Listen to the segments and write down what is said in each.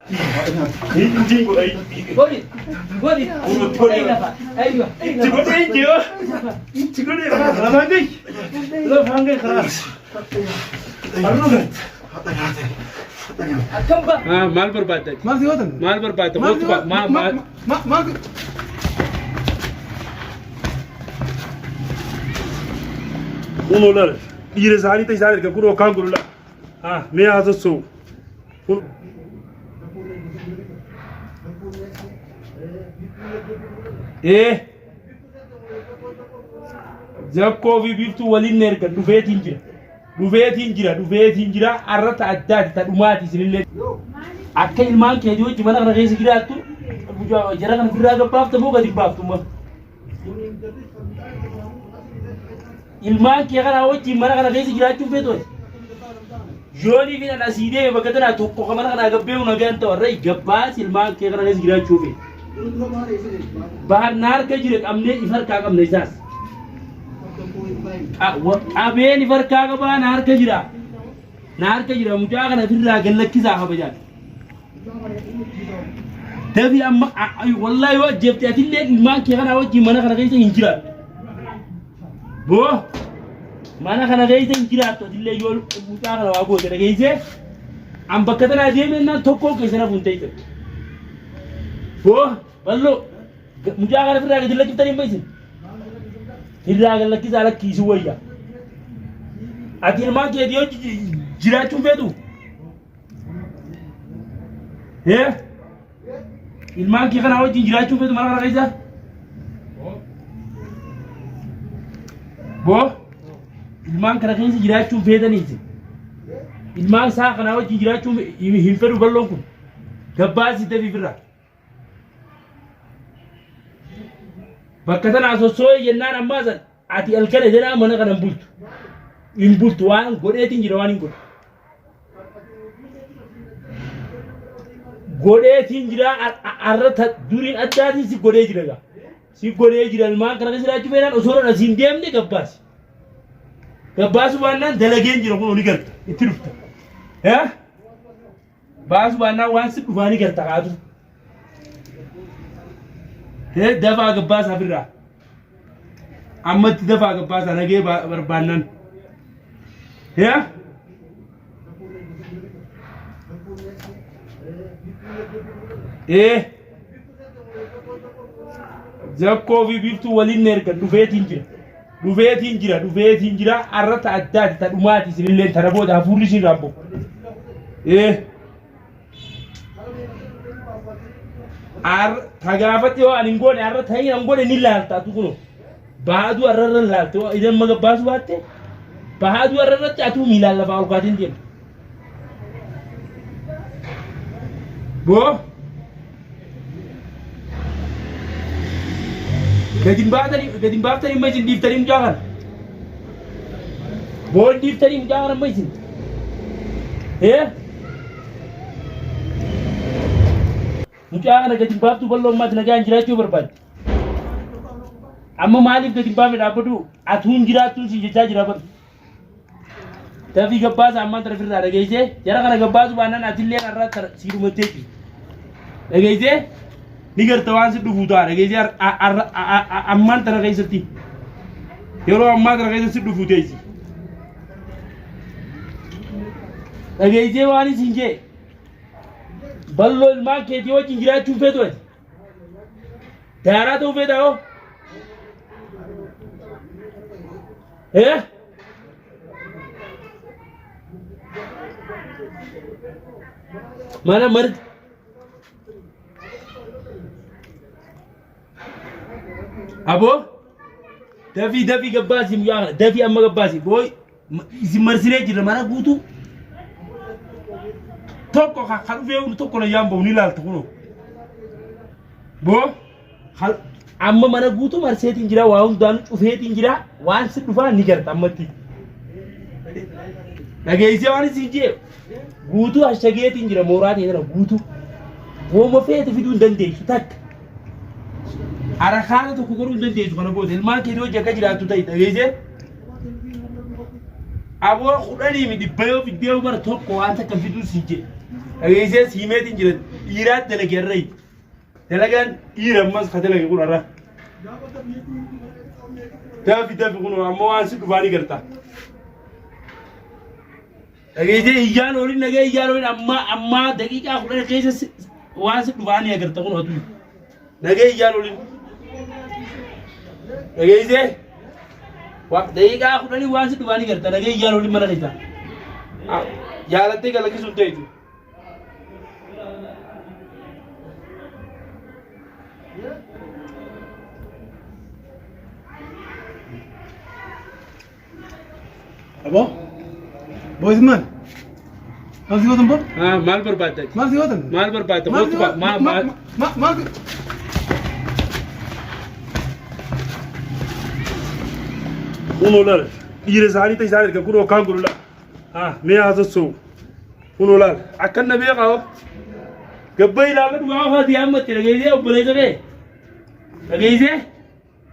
Inji godai. Godi. Aiywa. Inji godai jiwa. Inji godai ramangai. Lo fangai khalas. Arnugat. Akkam ba? maal barbaadda? Maal si gootan? Maal barbaadda? Maal Uno lar. Ire sari tai sari ka kuro kan gurula. Me azo so. Jakko bibtu walin nerga dufetin jira arrata addati ta dumati sinille akka ilmaan kee wajji mana kana keessa jiraattu jara kana birraa gabbaafta moo gadi baaftuma ilmaan kee kana wajji mana kana keessa jiraachuun feetoo jooni fi ana siidee bakka tana tokko mana kana gabbee una ganta warra gabbaas ilmaan kee kana keessa jiraachuu fe bahar naar ka jire qabne ifar ka qabne isaas abeen farkaa qabaa na harka jira mucaa kana firraa gallakkisaa kabajaan dabi amma wallahi yoo ajjeebte atillee ilmaan kee kana wajjin mana kana keessa hin jiraattu boo mana kana keessa hin jiraattu atillee yoo mucaa kana waa goote dhageessee an bakka tanaa deemennaan tokkoo keessa nafuun ta'e boo ballo mucaa kana firraa gadi lakkiftan hin beeksin Hirraa gallakkisaa lakkiisu wayya. Ati ilmaan kee yoo jiraachuun feetu? Ilmaan kee kana wajjin jiraachuun feetu mana kana keessa? Boo? Ilmaan kana keessa jiraachuun feetaniiti. Ilmaan isaa kana wajjin jiraachuun hin fedhu balloon kun. Gabbaasi dafiifirraa. Bakka tana sossooyi jennaan ammaa san ati halkan jedhaa mana kana hin bultu waan godheetiin jira waan hin godhu. Godheetiin jira arrata duriin addaatiin si godhee jira gaa. Si godhee jira ilmaan kana keessa jiraachuu feenaan osoo dhala siin deemne gabbaasi. Gabbaasu baannaan dalageen jira kun ni galta itti dhufta. Baasu baannaan waan si dhufaa ni galta kaatu. Dafaa gabbaasaa birraa ammatti dafaa gabbaasaa nagee barbaannan jakkoo fi biftuu waliin erga dhufeetiin jira arrata addaati ta dhumaati isinillee tana booda hafuurri isin raabbo tagaafatti yoo ani ngoone arra ta'i an ngoone ni laalta tu kuno baadu arra laalte idan maga baasu baatte baadu arra atu milal lafa alqaatin deem bo gadin baatani majin diftani mujahan bo diftani mujahan majin Mucaa kana gadi baaftu bal'oo ammaatti nagaan jiraachuu barbaadde. Amma maaliif gadi baafee dhaabbatu atuun jiraattuun si jechaa jira bara. Dafii gabbaasa ammaan tana firraa dhageessee jara kana gabbaasu baannaan atillee irraa si dhumattee jirti. Dhageessee ni garta waan si dhufuu ta'a dhageessee ammaan tana keessatti yeroo ammaa tana keessatti dhufuu teessi. Dhageessee waan isin jee. Ballo ilmaan keetii wajjin jiraachuun feetu ati. Daaraa ta'uu feetaa hoo? Mana marti. Aboo? Dafii gabbaasii mucaa kana dafii amma gabbaasii booy isin marsinee jirra mana guutuu. Tokko kan dhufee tokko na yaamba'u ni laalta kunoo. Boo amma mana guutuu marseetiin jira waa hundaan cufeetiin jira waan si dhufaa ni garta ammatti. Dhageessee waan isin jee guutuu hashageetiin jira mooraatiin jira guutuu. Wooma feete fiduu hin dandeessu takka. Arakaana tokko godhuu hin dandeessu kana booda ilmaan keetii hojii akka jiraattu ta'e dhageessee. Aboo kudhanii mi dhibba yoo fiddee bara tokko waan takka fiduu si jee. dhageessee siimeetiin jira dhiiraatti dalageerree dalagaan dhiira ammas ka dalage kun irra dafi kun ammoo waan si dhufaanii garta dhageessee iyyaan oliin dhagee iyyaan oliin amma daqiiqaa 10 keessa waan si dhufaanii agarta kun otu dhagee iyyaan oliin dhageessee daqiiqaa 10 waan si dhufaanii garta dhagee iyyaan oliin mana keessa jaalattee galakkisuun ta'etu Abo? Boys man. Mal si Gotham, Bob? maal barbaadda Mal si Gotham? maal barbaadda Mal. unolar dhiira isaanii ta'e isaan erga kun hokkaan gurula mee haasasoo unolar akkan na beekaa gabba ilaalla dhugaa ofaati hammatti dhageessee obboleessa kee dhageessee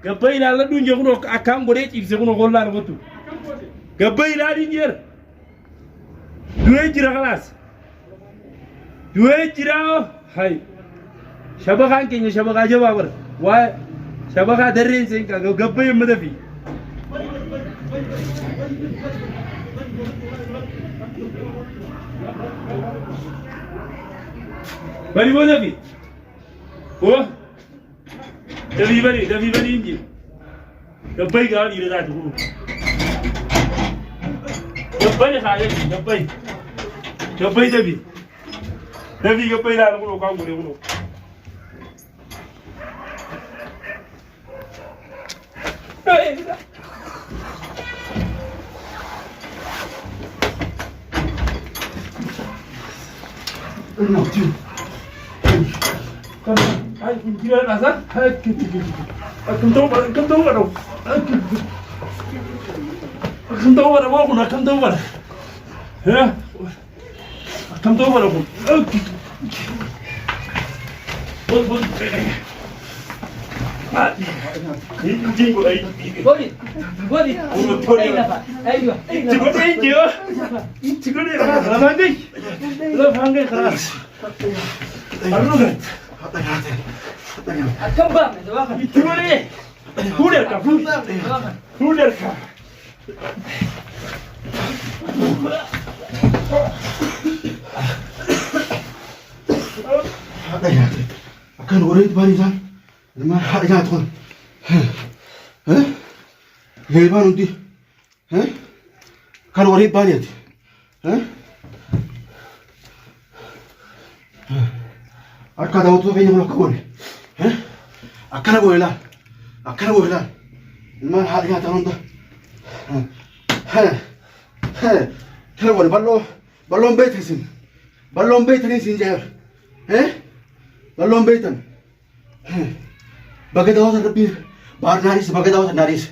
gabba ilaalla dhuunje kun akkaan godhee ciibse kun okollaan kottu gabba ilaaliin jeera du'ee jira kanaas du'ee jira hay shabakaan keenya shabakaa jabaa bara waa shabakaa darreen seen gabba yemmata fi bari boda fi oh dafi bari inji gabbai ga wani da za ta gudu gabbai kare gabbai dafi gabbai da gudu kan gudu No, dude. Ay, kira nasa? Ay, kam tahu pada. Kam tahu pada mau kuna kam tahu pada. Ya. Kam tahu pada pun. Bol. Ini boleh. Bodi. Ayo. Cikgu ni. Ramai keras. Aduh kan. Kembang itu apa? Itu ni. Huder ka. Akan orang itu bani san. Lama hari jangan tuan. Lepas nanti. Kan orang itu bani itu. Akka daawwatu feenya kun akka goone akkana goone laal ilmaan haadha nyaatan hunda tana goone balloon beeytanii siin jeer balloon beeytan baga daawwatan rabbii baar naadhiis baga daawwatan naadhiis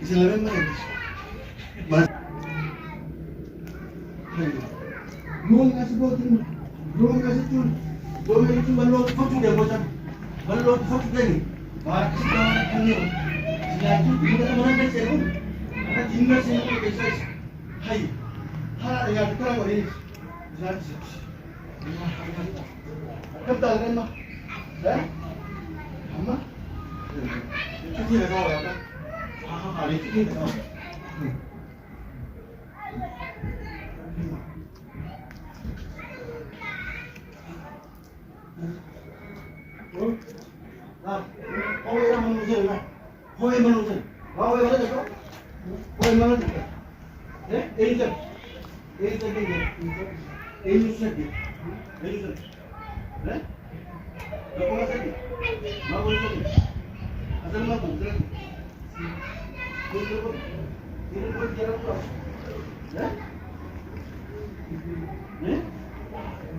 isin lameen mana Luang kasih botin, luang kasih cun, luang itu balok foto dia bosan, balok foto dia ni, bahat kita orang kini, selalu kita mana ada serum, ada tinggal serum kita, hai, hal yang kita orang ini, selalu, kita kan mah, amma, itu dia kau apa, hari itu kita kau.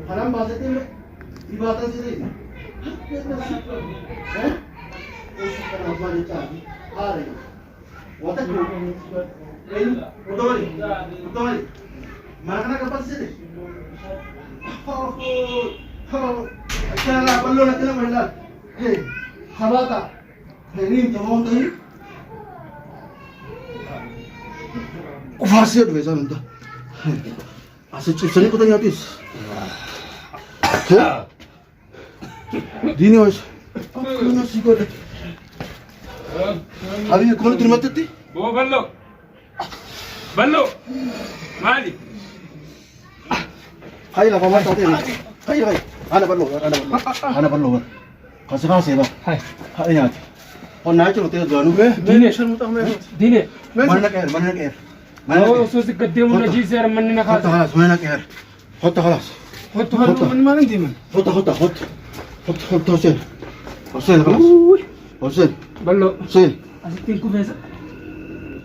Haram bahasa itu ibatan sih. Apa ni cakap? Hari. Watak tu. Utawali. Mana kena kapal sih? Acara ballo nak kena mana? Hey, sabata. Hey, ni tu mau tu. Kufasia dua sana dah. Asyik cip sini kau tanya habis. Dini was. Aku nasi kau dah. Hari ni kau nak terima tadi? वो बल्लो माली Hai lah paman tadi ni. Hai. Anak perlu. Kasih kasih lah. Hai. Hai ni. Oh naik cuma tiada dulu. Dine Dine Mana nak air? Mana nak air? वो सोच गद्दे मुन्ना जी से मन ना खा Hot halas. Mana nak air? Hot halas. वो तो मन मान दी मन Hot. Hosel. Hosel. बल्लो Hosel. आज तीन को वैसा